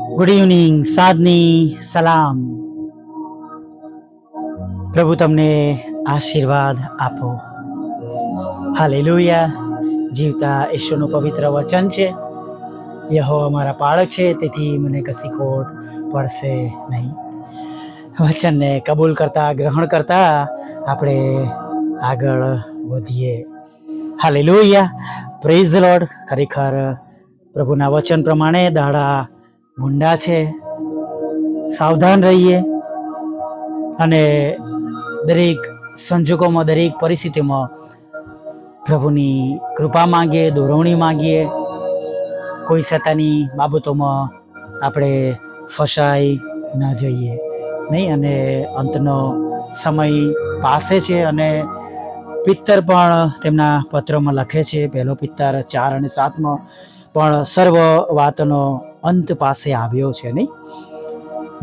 Good evening, સાદની સલામ. પ્રભુ તમને આશીર્વાદ આપો. હાલેલુયા. જીવતા ઈશ્વરનું પવિત્ર વચન છે. યહોવા અમારા પાળક છે, તેથી મને કશી ખોટ પડશે નહીં. વચનને કબૂલ કરતા, ગ્રહણ કરતા આપણે આગળ વધીએ. હાલેલુયા. Praise the lord. ખરેખર પ્રભુના વચન પ્રમાણે દાડા ભૂંડા છે. સાવધાન રહીએ અને દરેક સંજોગોમાં, દરેક પરિસ્થિતિમાં પ્રભુની કૃપા માંગીએ, દોરવણી માંગીએ. કોઈ સતાની બાબતોમાં આપણે ફસાઈ ન જઈએ નહીં. અને અંતનો સમય પાસે છે અને પિત્તર પણ તેમના પત્રમાં લખે છે, પહેલો પિત્તર 4 અને 7માં પણ સર્વ વાતનો અંત પાસે આવ્યો છે નહીં.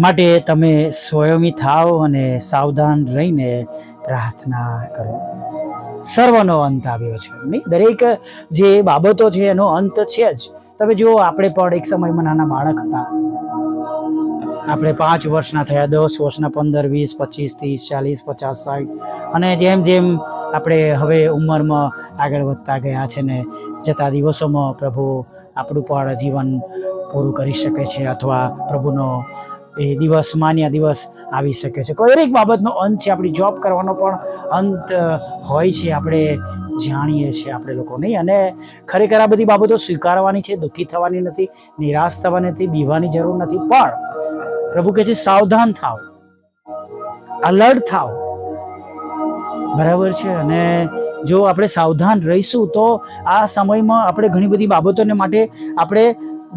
માટે તમે સ્વયંમી થાઓ અને સાવધાન રહીને પ્રાર્થના કરો. સર્વનો અંત આવ્યો છે નહીં. દરેક જે બાબતો છે એનો અંત છે જ. તમે જુઓ, આપણે પણ એક સમયમાં નાના બાળક હતા. આપણે 5 વર્ષના થયા, 10 વર્ષના, 15, 20, 25, 30, 40, 50, 60 અને જેમ જેમ આપણે હવે ઉંમરમાં આગળ વધતા ગયા છે ને જતા દિવસોમાં પ્રભુ આપણું પણ જીવન પૂરું કરી શકે છે, અથવા પ્રભુનો એ દિવસ, માન્ય દિવસ આવી શકે છે. કોઈ એક બાબતનો અંત છે. આપણી જોબ કરવાનો પણ અંત હોય છે, આપણે જાણીએ છીએ આપણે લોકો નહીં. અને ખરેખર આ બધી બાબતો સ્વીકારવાની છે. દુઃખી થવાની નથી, નિરાશ થવાની નથી, બીવાની જરૂર નથી. પણ પ્રભુ કહે છે સાવધાન થાવ, અલર્ટ થાવ. બરાબર છે. અને જો આપણે સાવધાન રહીશું તો આ સમયમાં આપણે ઘણી બધી બાબતોને માટે આપણે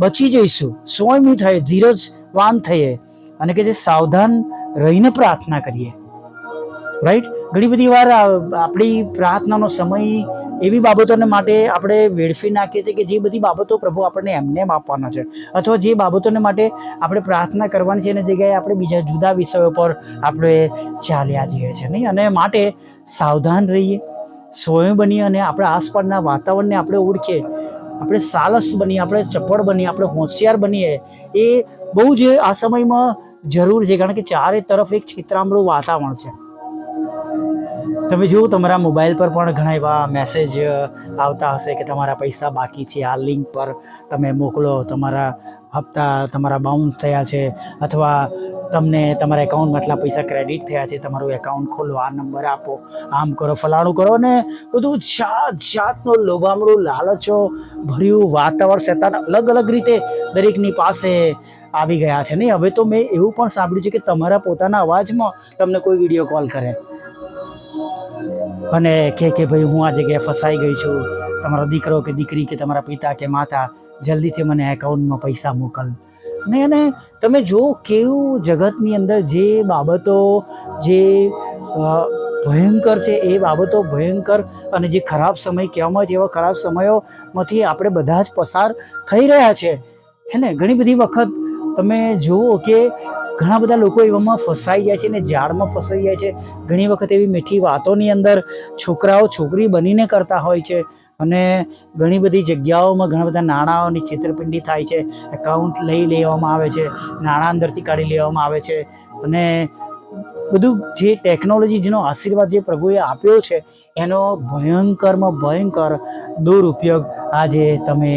બચી જઈશું. સ્વયં થઈએ, ધીરજવાન થઈએ અને કે જે સાવધાન રહીને પ્રાર્થના કરીએ. રાઈટ. ઘણી બધી વાર આપણી પ્રાર્થનાનો સમય એવી બાબતોને માટે આપણે વેડફી નાખીએ છીએ કે જે બધી બાબતો પ્રભુ આપણને એમને આપવાના છે, અથવા જે બાબતોને માટે આપણે પ્રાર્થના કરવાની છે એની જગ્યાએ આપણે બીજા જુદા વિષયો પર આપણે ચાલ્યા જઈએ છીએ નહીં. અને માટે સાવધાન રહીએ, સ્વયં બનીએ અને આપણા આસપાસના વાતાવરણને આપણે ઓળખીએ. આપણે સાલસ બનીએ, આપણે ચપળ બનીએ, આપણે હોશિયાર બનીએ. એ બહુ જ આ સમયમાં જરૂર છે, કારણ કે ચારે તરફ એક છિત્રામૃત વાતાવરણ છે. તમે જુઓ, તમારા મોબાઈલ પર પણ ઘણા એવા મેસેજ આવતા હશે કે તમારા પૈસા બાકી છે, આ લિંક પર તમે મોકલો, તમારા હપ્તા તમારા બાઉન્સ થયા છે, અથવા તમને તમારા એકાઉન્ટમાં આટલા પૈસા ક્રેડિટ થયા છે, તમારું એકાઉન્ટ ખોલો, આ નંબર આપો, આમ કરો, ફલાણું કરો. ને બધું જાત જાતનો લોભામણું, લાલચો ભર્યું વાતાવરણ શેતાન અલગ અલગ રીતે દરેકની પાસે આવી ગયા છે નહીં. હવે તો મેં એવું પણ સાંભળ્યું છે કે તમારા પોતાના અવાજમાં તમને કોઈ વિડીયો કોલ કરે અને કે ભાઈ હું આ જગ્યાએ ફસાઈ ગઈ છું, તમારો દીકરો કે દીકરી કે તમારા પિતા કે માતા જલ્દીથી મને એકાઉન્ટમાં પૈસા મોકલ. ને અને તમે જો કેવું જગતની અંદર જે બાબતો જે ભયંકર છે, એ બાબતો ભયંકર અને જે ખરાબ સમય કહેવામાં આવે છે એવા ખરાબ સમયોમાંથી આપણે બધા જ પસાર થઈ રહ્યા છે હે ને. ઘણી બધી વખત તમે જુઓ કે ઘણા બધા લોકો એવામાં ફસાઈ જાય છે ને જાળમાં ફસાઈ જાય છે. ઘણી વખત એવી મીઠી વાતોની અંદર છોકરાઓ છોકરી બનીને કરતા હોય છે અને ઘણી બધી જગ્યાઓમાં ઘણા બધા નાણાંઓની છેતરપિંડી થાય છે. એકાઉન્ટ લઈ લેવામાં આવે છે, નાણાં અંદરથી કાઢી લેવામાં આવે છે. અને બધું જે ટેકનોલોજી, જેનો આશીર્વાદ જે પ્રભુએ આપ્યો છે એનો ભયંકરમાં ભયંકર દુરુપયોગ આજે તમે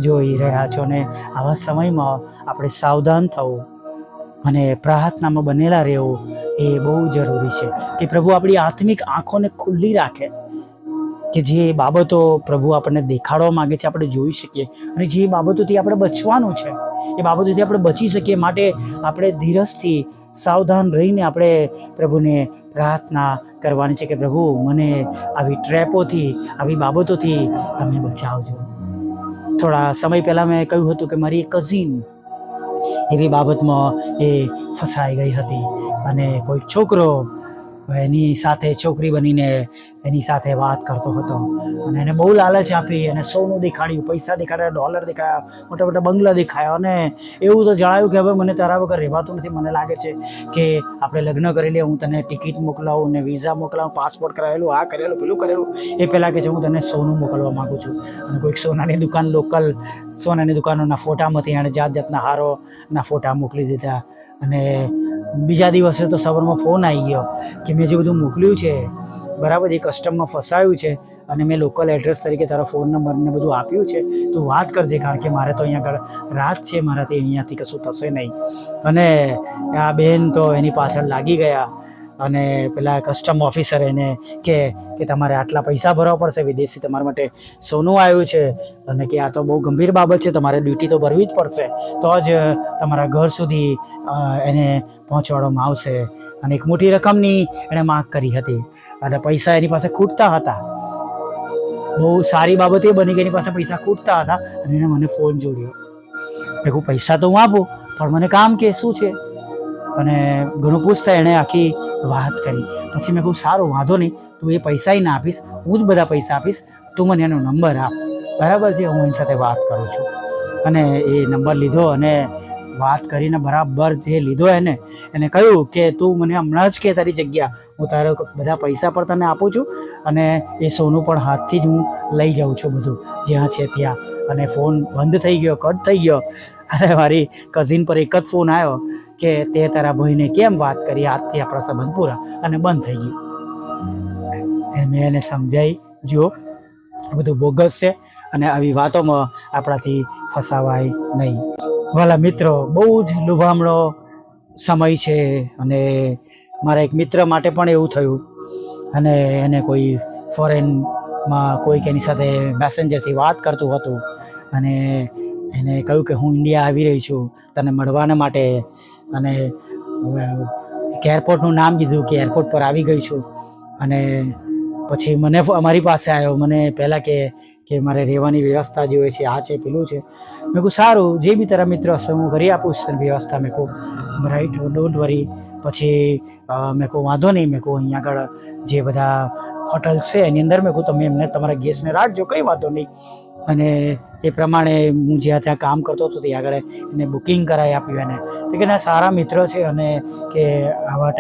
જોઈ રહ્યા છો. ને આવા સમયમાં આપણે સાવધાન થવું અને પ્રાર્થનામાં બનેલા રહેવું એ બહુ જરૂરી છે કે પ્રભુ આપણી આત્મિક આંખોને ખુલ્લી રાખે, કે જે બાબતો પ્રભુ આપણને દેખાડવા માગે છે આપણે જોઈ શકીએ, અને જે બાબતોથી આપણે બચવાનું છે એ બાબતોથી આપણે બચી શકીએ. માટે આપણે ધીરજથી, સાવધાન રહીને આપણે પ્રભુને પ્રાર્થના કરવાની છે કે પ્રભુ મને આવી ટ્રેપોથી, આવી બાબતોથી તમે બચાવજો. થોડા સમય પહેલાં મેં કહ્યું હતું કે મારી એક કઝિન એવી બાબતમાં એ ફસાઈ ગઈ હતી અને કોઈ છોકરો એની સાથે છોકરી બનીને એની સાથે વાત કરતો હતો અને એને બહુ લાલચ આપી અને સોનું દેખાડ્યું, પૈસા દેખાડ્યા, ડોલર દેખાયા, મોટા મોટા બંગલા દેખાયા અને એવું તો જણાવ્યું કે હવે મને તારા વગર રહેવાતું નથી, મને લાગે છે કે આપણે લગ્ન કરી લઈએ, હું તને ટિકિટ મોકલાવું ને વિઝા મોકલાવું, પાસપોર્ટ કરાવેલું, આ કરેલું પેલું કરેલું. એ પહેલાં કે છે હું તને સોનું મોકલવા માગું છું. અને કોઈક સોનાની દુકાન, લોકલ સોનાની દુકાનોના ફોટામાંથી એણે જાત જાતના હારોના ફોટા મોકલી દીધા. અને બીજા દિવસે તો સવારમાં ફોન આવી ગયો કે મેં જે બધું મોકલ્યું છે બરાબર, એ કસ્ટમમાં ફસાયું છે અને મેં લોકલ એડ્રેસ તરીકે તારો ફોન નંબર ને બધું આપ્યું છે, તું વાત કરજે, કારણ કે મારે તો અહીંયા આગળ રાત છે, મારાથી અહીંયાથી કશું થશે નહીં. અને આ બેન તો એની પાછળ લાગી ગયા અને પેલા કસ્ટમ ઓફિસર એને કે તમારે આટલા પૈસા ભરવા પડશે, વિદેશથી તમારા માટે સોનું આવ્યું છે અને કે આ તો બહુ ગંભીર બાબત છે, તમારે ડ્યુટી તો ભરવી જ પડશે, તો જ તમારા ઘર સુધી એને પહોંચાડવામાં આવશે. અને એક મોટી રકમની એણે માંગ કરી હતી અને પૈસા એની પાસે ખૂટતા હતા. બહુ સારી બાબત એ બની કે એની પાસે પૈસા ખૂટતા હતા અને એણે મને ફોન જોડ્યો. મેં કહું પૈસા તો હું આપું પણ મને કામ કે શું છે, અને ઘણું પૂછતા એણે આખી વાત કરી. પછી મેં કહું સારું, વાંધો નહીં, તું એ પૈસા ના આપીશ, હું જ બધા પૈસા આપીશ, તું મને એનો નંબર આપ, બરાબર છે, હું એની સાથે વાત કરું છું. અને એ નંબર લીધો અને વાત કરીને બરાબર જે લીધો એને કહ્યું કે તું મને હમણાં જ કે તારી જગ્યા, હું તારા બધા પૈસા પણ તને આપું છું અને એ સોનું પણ હાથથી જ હું લઈ જાઉં છું બધું જ્યાં છે ત્યાં. અને ફોન બંધ થઈ ગયો, કટ થઈ ગયો. અને મારી કઝિન પર એક જ ફોન આવ્યો કે તે તારા ભાઈને કેમ વાત કરી, આજથી આપણા સંબંધ પૂરા, અને બંધ થઈ ગયું. મેં એને સમજાવી, જો બધું બોગસ છે અને આવી વાતોમાં આપણાથી ફસાવાય નહીં. વાલા મિત્રો, બહુ જ લુભામણો સમય છે અને મારા એક મિત્ર માટે પણ એવું થયું. અને એને કોઈ ફોરેનમાં કોઈક એની સાથે મેસેન્જરથી વાત કરતું હતું અને એને કહ્યું કે હું ઇન્ડિયા આવી રહી છું તને મળવાને માટે, અને એરપોર્ટનું નામ કીધું કે એરપોર્ટ પર આવી ગઈ છું. અને પછી મને અમારી પાસે આવ્યો, મને પહેલાં કે મારે રહેવાની વ્યવસ્થા જે હોય છે, આ છે પેલું છે. મેં કહું સારું, જે બી તારા મિત્ર હશે હું કરી આપું છું વ્યવસ્થા. મેં કહું રાઈટ, ડોન્ટ વરી. પછી મેં કહું વાંધો નહીં, મેં કહું અહીંયા આગળ જે બધા હોટલ્સ છે એની અંદર મેં કહું તમે એમને તમારા ગેસ્ટને રાખજો, કંઈ વાંધો નહીં. અને એ પ્રમાણે હું જ્યાં ત્યાં કામ કરતો હતો ત્યાં આગળ એને બુકિંગ કરાવી આપ્યું. એને કે ના સારા મિત્ર છે અને કે આવા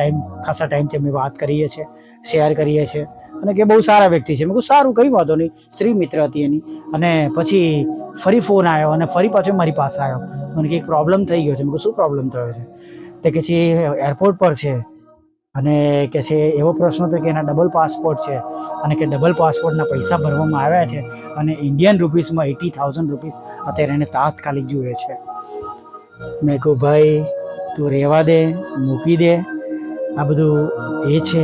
ખાસા ટાઈમથી અમે વાત કરીએ છીએ, શેર કરીએ છીએ અને કે બહુ સારા વ્યક્તિ છે. મેં કહું સારું, કંઈ વાંધો નહીં. સ્ત્રી મિત્ર હતી એની. અને પછી ફરી ફોન આવ્યો અને ફરી પાછો મારી પાસે આવ્યો. મને કંઈક પ્રોબ્લેમ થઈ ગયો છે. મેં કહું શું પ્રોબ્લેમ થયો છે? તે કે છે એરપોર્ટ પર છે અને કે છે એવો પ્રશ્ન હતો કે એના ડબલ પાસપોર્ટ છે અને કે ડબલ પાસપોર્ટના પૈસા ભરવામાં આવ્યા છે અને ઇન્ડિયન રૂપીસમાં 80,000 રૂપીસ અત્યારે એને તાત્કાલિક જોઈએ છે. મેં કહું ભાઈ તું રહેવા દે, મૂકી દે, આ બધું એ છે,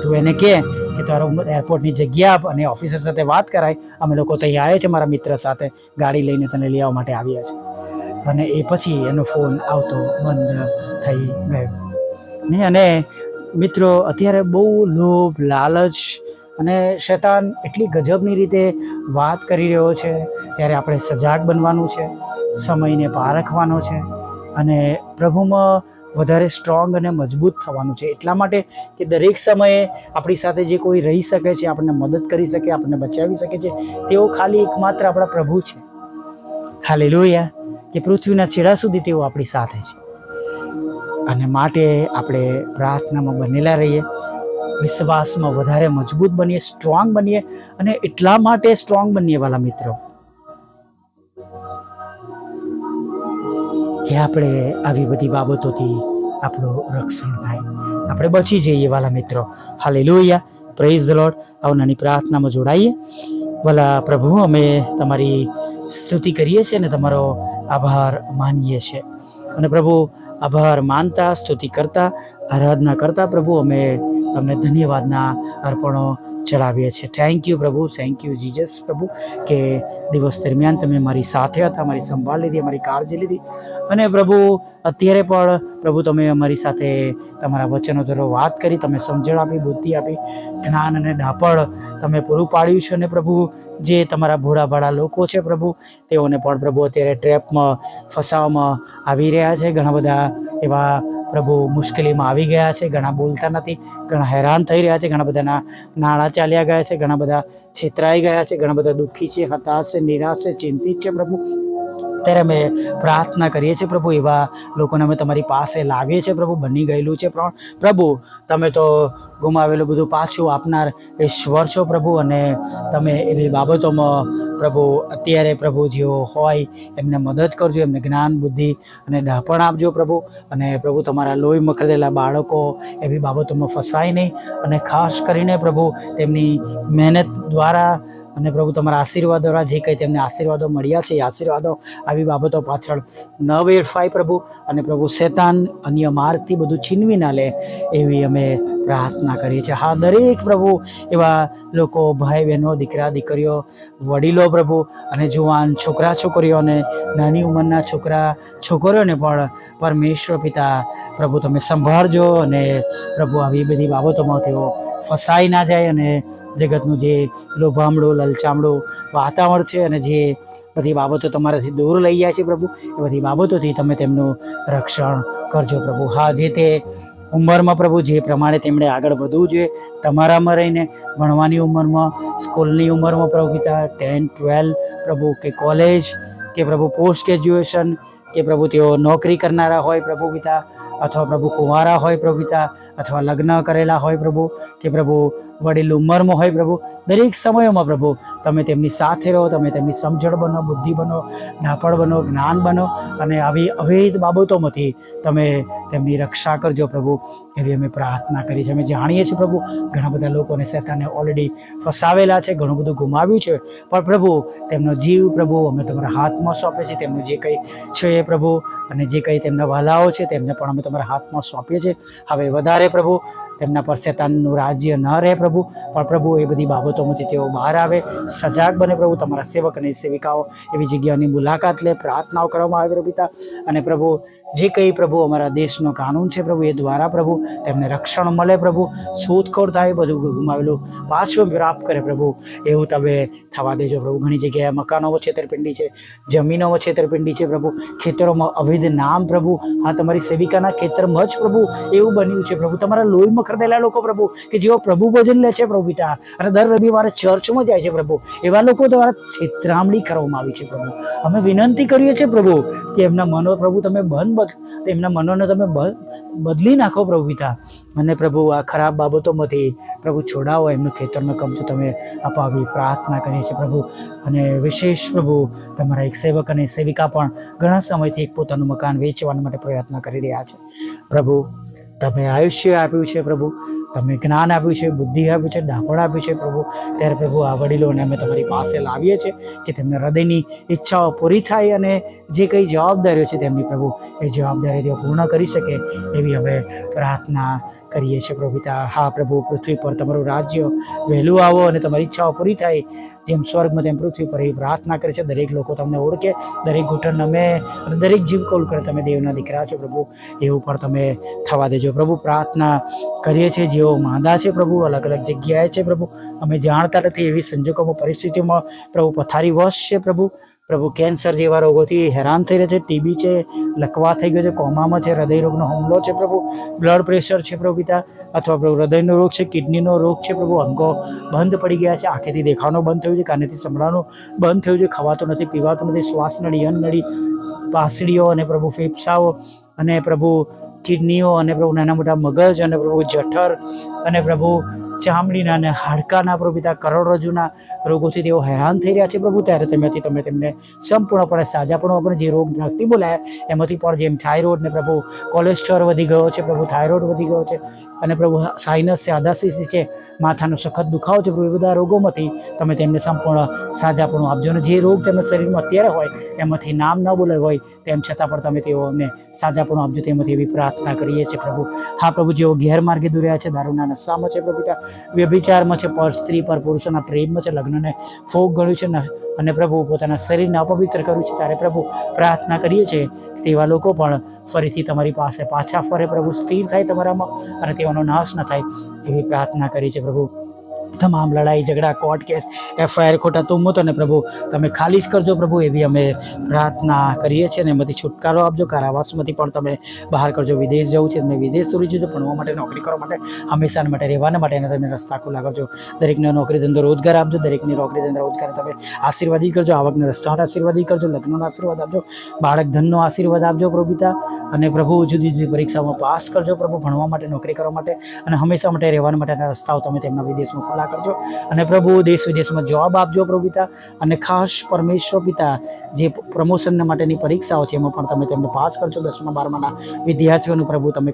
તું એને કહે કે તારો એરપોર્ટની જગ્યા આપ અને ઓફિસર સાથે વાત કરાય, અમે લોકો ત્યાં આવ્યા છે મારા મિત્ર સાથે, ગાડી લઈને તને લેવા માટે આવ્યા છે. અને એ પછી એનો ફોન આવતો બંધ થઈ ગયો ને. અને મિત્રો, અત્યારે બહુ લોભ, લાલચ અને શૈતાન એટલી ગજબની રીતે વાત કરી રહ્યો છે, ત્યારે આપણે સજાગ બનવાનું છે, સમયને પારખવાનો છે અને પ્રભુમાં વધારે સ્ટ્રોંગ અને મજબૂત થવાનું છે. એટલા માટે કે દરેક સમયે આપણી સાથે જે કોઈ રહી શકે છે, આપણને મદદ કરી શકે, આપણને બચાવી શકે છે, તેઓ ખાલી એકમાત્ર આપણા પ્રભુ છે. હાલેલુયા! કે પૃથ્વીના છેડા સુધી તેઓ આપણી સાથે છે. અને માટે આપણે પ્રાર્થનામાં બનેલા રહીએ, વિશ્વાસમાં વધારે મજબૂત બનીએ, સ્ટ્રોંગ બનીએ. અને એટલા માટે સ્ટ્રોંગ બનીએ વાલા મિત્રો કે આપણે આવી બધી બાબતોથી આપણું રક્ષણ થાય, આપણે બચી જઈએ વાલા મિત્રો. હાલેલુયા! Praise the Lord. આવનાની પ્રાર્થનામાં જોડાઈએ. વાલા પ્રભુ, અમે તમારી સ્તુતિ કરીએ છીએ અને તમારો આભાર માનીએ છીએ. અને પ્રભુ, આભાર માનતા, સ્તુતિ કરતા, આરાધના કરતા પ્રભુ અમે તમને ધન્યવાદના અર્પણો ચડાવીએ છીએ. થેન્ક યુ પ્રભુ, થેન્ક યુ જીસસ પ્રભુ, કે દિવસ દરમિયાન તમે મારી સાથે હતા, મારી સંભાળ લીધી, અમારી કાળજી લીધી. અને પ્રભુ, અત્યારે પણ પ્રભુ તમે અમારી સાથે તમારા વચનો દ્વારા વાત કરી, તમે સમજણ આપી, બુદ્ધિ આપી, જ્ઞાન અને ડાપણ તમે પૂરું પાડ્યું છે. અને પ્રભુ, જે તમારા ભોળાભાળા લોકો છે પ્રભુ, તેઓને પણ પ્રભુ અત્યારે ટ્રેપમાં ફસાવામાં આવી રહ્યા છે. ઘણા બધા એવા પ્રભુ મુશ્કેલીમાં આવી ગયા છે, ઘણા બોલતા નથી, ઘણા હેરાન થઈ રહ્યા છે, ઘણા બધાના નાણાં ચાલ્યા ગયા છે, ઘણા બધા છેતરાઈ ગયા છે, ઘણા બધા દુઃખી છે, હતાશ છે, નિરાશ છે, ચિંતિત છે પ્રભુ. ત્યારે અમે પ્રાર્થના કરીએ છીએ પ્રભુ, એવા લોકોને અમે તમારી પાસે લાવીએ છીએ પ્રભુ. બની ગયેલું છે પણ પ્રભુ તમે તો ગુમાવેલું બધું પાછું આપનાર ઈશ્વર છો પ્રભુ, અને તમે એવી બાબતોમાં પ્રભુ અત્યારે પ્રભુ જેઓ હોય એમને મદદ કરજો, એમને જ્ઞાન બુદ્ધિ અને ડહાપણ આપજો પ્રભુ. અને પ્રભુ તમારા લોહી મખરેલા બાળકો એવી બાબતોમાં ફસાય નહીં, અને ખાસ કરીને પ્રભુ તેમની મહેનત દ્વારા અને પ્રભુ તમારા આશીર્વાદ દ્વારા જે કંઈ તેમને આશીર્વાદો મળ્યા છે એ આશીર્વાદો આવી બાબતો પાછળ ન વેડફાય પ્રભુ. અને પ્રભુ શેતાન અન્ય માર્ગથી બધું છીનવી ના લે એવી અમે પ્રાર્થના કરીએ છીએ. હા, દરેક પ્રભુ એવા લોકો, ભાઈ બહેનો, દીકરા દીકરીઓ, વડીલો પ્રભુ, અને જુવાન છોકરા છોકરીઓ અને નાની ઉંમરના છોકરા છોકરીઓને પણ પરમેશ્વર પિતા પ્રભુ તમે સંભાળજો. અને પ્રભુ આવી બધી બાબતોમાં તેઓ ફસાઈ ના જાય, અને જગતનું જે લોભામણું લલચામણું વાતાવરણ છે અને જે બધી બાબતો તમારાથી દૂર લઈ જાય છે પ્રભુ, એ બધી બાબતોથી તમે તેમનું રક્ષણ કરજો પ્રભુ. હા, જે તે ઉંમરમાં પ્રભુ જે પ્રમાણે તેમણે આગળ વધવું જોઈએ તમારામાં રહીને, ભણવાની ઉંમરમાં, સ્કૂલની ઉંમરમાં પ્રભુ પિતા, 10, 12 પ્રભુ, કે કોલેજ, કે પ્રભુ પોસ્ટ ગ્રેજ્યુએશન, કે પ્રભુ તેઓ નોકરી કરનારા હોય પ્રભુ પિતા, અથવા પ્રભુ કુંવારા હોય પ્રભુ પિતા, અથવા લગ્ન કરેલા હોય પ્રભુ, કે પ્રભુ વડીલ ઉંમરમાં હોય પ્રભુ, દરેક સમયોમાં પ્રભુ તમે તેમની સાથે રહો, તમે તેમની સમજણ બનો, બુદ્ધિ બનો, ડાપણ બનો, જ્ઞાન બનો, અને આવી અવૈધ બાબતોમાંથી તમે તેમની રક્ષા કરજો પ્રભુ, એવી અમે પ્રાર્થના કરી છે. અમે જાણીએ છીએ પ્રભુ ઘણા બધા લોકોને શેતાને ઓલરેડી ફસાવેલા છે, ઘણું બધું ગુમાવ્યું છે, પણ પ્રભુ તેમનો જીવ પ્રભુ અમે તમારા હાથમાં સોંપીએ છીએ. તેમનું જે કંઈ છે પ્રભુ, અને જે કંઈ તેમના વહાલાઓ છે તેમને પણ અમે તમારા હાથમાં સોંપીએ છીએ. હવે વધારે પ્રભુ તેમના પર શેતાનનું રાજ્ય ન રહે પ્રભુ, પણ પ્રભુ એ બધી બાબતોમાંથી તેઓ બહાર આવે, સજાગ બને પ્રભુ. તમારા સેવક અને સેવિકાઓ એવી જગ્યાની મુલાકાત લે, પ્રાર્થનાઓ કરવામાં આવે પ્રભુ પિતા. અને પ્રભુ જે કંઈ પ્રભુ અમારા દેશનો કાનૂન છે પ્રભુ, એ દ્વારા પ્રભુ તેમને રક્ષણ મળે પ્રભુ, શોધખોળ થાય, બધું ગુમાવેલું પાછું પ્રાપ્ત કરે પ્રભુ, એવું તમે થવા દેજો પ્રભુ. ઘણી જગ્યાએ મકાનોમાં છેતરપિંડી છે, જમીનોમાં છેતરપિંડી છે પ્રભુ, ખેતરોમાં અવૈધ નામ પ્રભુ. હા, તમારી સેવિકાના ખેતરમાં જ પ્રભુ એવું બન્યું છે પ્રભુ. તમારા લોહીમાં ખરીદેલા લોકો પ્રભુ કે જેઓ પ્રભુ ભજન લે છે પ્રભુ પિતા, અને દર રવિવારે ચર્ચમાં જાય છે પ્રભુ, એવા લોકો દ્વારા છેતરામણી કરવામાં આવી છે પ્રભુ. અમે વિનંતી કરીએ છીએ પ્રભુ કે એમના મનો પ્રભુ તમે એમના મનોને તમે બદલી નાખો પ્રભુ પિતા, અને પ્રભુ આ ખરાબ બાબતોમાંથી પ્રભુ છોડાવો, એમનું ખેતરનો કબજો તમે અપાવી પ્રાર્થના કરીએ છીએ પ્રભુ. અને વિશેષ પ્રભુ તમારા એક સેવક અને સેવિકા પણ ઘણા સમયથી એક પોતાનું મકાન વેચવા માટે પ્રયત્ન કરી રહ્યા છે પ્રભુ. તમે આયુષ્ય આપ્યું છે પ્રભુ, તમે જ્ઞાન આપ્યું છે, બુદ્ધિ આપ્યું છે, ડાપણ આપ્યું છે પ્રભુ. ત્યારે પ્રભુ આ વડીલોને અમે તમારી પાસે લાવીએ છીએ કે તેમના હૃદયની ઈચ્છાઓ પૂરી થાય, અને જે કંઈ જવાબદારીઓ છે તેમની પ્રભુ એ જવાબદારી તેઓ પૂર્ણ કરી શકે એવી અમે પ્રાર્થના કરીએ છીએ પ્રભુ પિતા. હા પ્રભુ, પૃથ્વી પર તમારું રાજ્ય વહેલું આવો અને તમારી ઈચ્છાઓ પૂરી થાય, જેમ સ્વર્ગમાં તેમ પૃથ્વી પર એ પ્રાર્થના કરે છે. દરેક લોકો તમને ઓળખે, દરેક ઘૂંટણ નમે, અને દરેક જીવ કૌલ કરે તમે દેવના દીકરા છો પ્રભુ, એવું પણ તમે થવા દેજો પ્રભુ. પ્રાર્થના કરીએ છીએ જેઓ માંદા છે પ્રભુ, અલગ અલગ જગ્યાએ છે પ્રભુ, અમે જાણતા નથી એવી સંજોગોમાં, પરિસ્થિતિમાં પ્રભુ પથારી વશ છે પ્રભુ. પ્રભુ કેન્સર જેવા રોગોથી હેરાન થઈ રહ્યા છે, ટીબી છે, લકવા થઈ ગયો છે, કોમામાં છે, હૃદય રોગનો હુમલો છે પ્રભુ, બ્લડ પ્રેશર છે પ્રભુ પિતા, અથવા પ્રભુ હૃદયનો રોગ છે, કિડનીનો રોગ છે પ્રભુ, અંગો બંધ પડી ગયા છે, આંખેથી દેખાવાનું બંધ થયું છે, કાનેથી સંભળાવાનું બંધ થયું છે, ખવાતું નથી, પીવાતું નથી, શ્વાસ નળી, અન્ન નળી, પાસળીઓ, અને પ્રભુ ફેફસાઓ, અને પ્રભુ કિડનીઓ, અને પ્રભુ નાના મોટા મગજ, અને પ્રભુ જઠર, અને પ્રભુ ચામડીના અને હાડકાના પ્રભુ પિતા, કરોડરજ્જુના રોગોથી તેઓ હેરાન થઈ રહ્યા છે પ્રભુ. ત્યારે તમે તેમને સંપૂર્ણપણે સાજાપણું આપણે જે રોગ નથી બોલાયા એમાંથી પણ, જેમ થાઇરોઇડ ને પ્રભુ કોલેસ્ટ્રોલ વધી ગયો છે પ્રભુ, થાઇરોઇડ વધી ગયો છે, અને પ્રભુ સાઇનસ છે, આધાસીસી છે, માથાનો સખત દુખાવો છે પ્રભુ, એ બધા રોગોમાંથી તમે તેમને સંપૂર્ણ સાજાપણું આપજો. અને જે રોગ તેમના શરીરમાં અત્યારે હોય એમાંથી નામ ન બોલાય હોય તેમ છતાં પણ તમે તેઓને સાજાપણું આપજો, તેમાંથી એવી પ્રાર્થના કરીએ છીએ પ્રભુ. હા પ્રભુ, જેઓ ગેરમાર્ગે દોર્યા છે, દારૂના નશામાં છે પ્રભુ પિતા, વ્યભિચારમાં છે, પર સ્ત્રી પર પુરુષોના પ્રેમમાં છે, લગ્નને ફોગ ગણ્યું છે, અને પ્રભુ પોતાના શરીરને અપવિત્ર કર્યું છે. ત્યારે પ્રભુ પ્રાર્થના કરીએ છીએ તેવા લોકો પણ ફરીથી તમારી પાસે પાછા ફરે પ્રભુ, સ્થિર થાય તમારામાં, અને તેઓનો નાશ ન થાય એવી પ્રાર્થના કરી છે પ્રભુ. તમામ લડાઈ ઝઘડા કોર્ટ કેસ FIR ખોટા તુમ્મતોને પ્રભુ તમે ખાલી જ કરજો પ્રભુ, એવી અમે પ્રાર્થના કરીએ છીએ. અને એમાંથી છુટકારો આપજો, કારાવાસમાંથી પણ તમે બહાર કરજો. વિદેશ જવું છે તમે વિદેશ દોરી જજો, ભણવા માટે, નોકરી કરવા માટે, હંમેશા માટે રહેવાના માટે એના તમે રસ્તા ખુલ્લા કરજો. દરેકને નોકરી ધંધો રોજગાર આપજો, દરેકની નોકરી ધંધો રોજગાર તમે આશીર્વાદી કરજો. આવકના રસ્તાઓને આશીર્વાદી કરજો, લગ્નનો આશીર્વાદ આપજો, બાળક ધનનો આશીર્વાદ આપજો પ્રભુ પિતા. અને પ્રભુ જુદી જુદી પરીક્ષામાં પાસ કરજો પ્રભુ, ભણવા માટે, નોકરી કરવા માટે અને હંમેશા માટે રહેવા માટેના રસ્તાઓ તમે તેમના વિદેશમાં ખુલ્લા કરજો. અને પ્રભુ દેશ વિદેશમાં જોબ આપજો પ્રભુ પિતા. અને ખાસ પરમેશ્વર પિતા જે પ્રમોશન માટેની પરીક્ષાઓ છે એમાં પણ તમે તેમને પાસ કરજો. 10મા 12માના વિદ્યાર્થીઓનું પ્રભુ તમે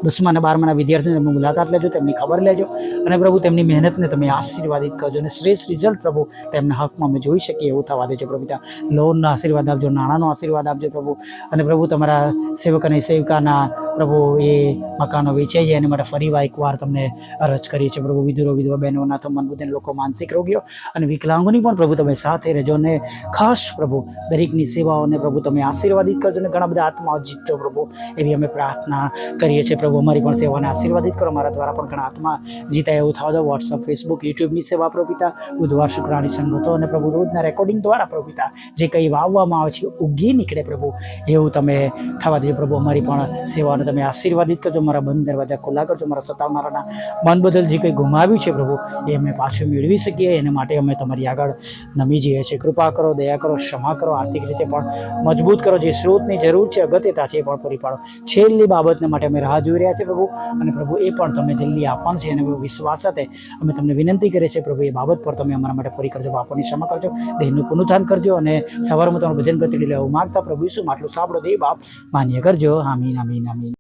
10મા અને 12માના વિદ્યાર્થીઓની મુલાકાત લેજો, તેમની ખબર લેજો અને પ્રભુ તેમની મહેનતને તમે આશીર્વાદિત કરજો અને શ્રેષ્ઠ રિઝલ્ટ પ્રભુ તેમના હકમાં અમે જોઈ શકીએ એવું થવા દેજો પ્રભુ પિતા. લોનનો આશીર્વાદ આપજો, નાણાંનો આશીર્વાદ આપજો પ્રભુ. અને પ્રભુ તમારા સેવક અને સેવિકાના પ્રભુ એ મકાનો વેચાઈ જાય એના માટે ફરીવાર એકવાર તમને અરજ કરીએ છીએ પ્રભુ. વિધુરો, વિધવા બહેનો, અનાથો, મનબુદ્ધિ લોકો, માનસિક રોગીઓ અને વિકલાંગોની પણ પ્રભુ તમે સાથે રહેજો. અને ખાસ પ્રભુ દરેકની સેવાઓને પ્રભુ તમે આશીર્વાદિત કરજો અને ઘણા બધા આત્માઓ જીતજો પ્રભુ, એવી અમે પ્રાર્થના કરીએ છીએ પ્રભુ. અમારી પણ સેવાને આશીર્વાદિત કરો, મારા દ્વારા પણ ઘણા આત્મા જીતાય એવું થવા દો. વોટ્સઅપ, ફેસબુક, યુટ્યુબની સેવા પ્રભુ પિતા, બુધવાર શુક્રવારની સંગતો અને પ્રભુ રોજના રેકોર્ડિંગ દ્વારા પ્રભુ પિતા જે કંઈ વાવવામાં આવે છે ઉગી નીકળે પ્રભુ, એવું તમે થવા દેજો પ્રભુ. અમારી પણ સેવાઓને તમે આશીર્વાદિત કરજો, મારા બંધ દરવાજા ખુલ્લા કરજો, મારા સતાવનારાના મન બદલ જે કંઈ ગુમાવ્યું છે પ્રભુ એ અમે પાછું મેળવી શકીએ એના માટે અમે તમારી આગળ નમી જઈએ છીએ. કૃપા કરો, દયા કરો, ક્ષમા કરો, આર્થિક રીતે પણ મજબૂત કરો, જે સ્ત્રોતની જરૂર છે, અગત્યતા છે એ પણ પૂરી પાડો. છેલ્લી બાબતને માટે અમે રાહ જોઈ રહ્યા છીએ પ્રભુ, અને પ્રભુ એ પણ તમે જલ્દી આપવાનું છે અને વિશ્વાસ સાથે અમે તમને વિનંતી કરીએ છીએ પ્રભુ, એ બાબત પર તમે અમારા માટે પૂરી કરજો. પાપોની ક્ષમા કરજો, દેહનું પુનરુત્થાન કરજો અને સવારમાં તમારું ભજન કરતી લેવું માગતા પ્રભુ ઈસુ માટલું સાંભળો દે બાપ, માન્ય કરજો. આમીન, આમીન, આમીન.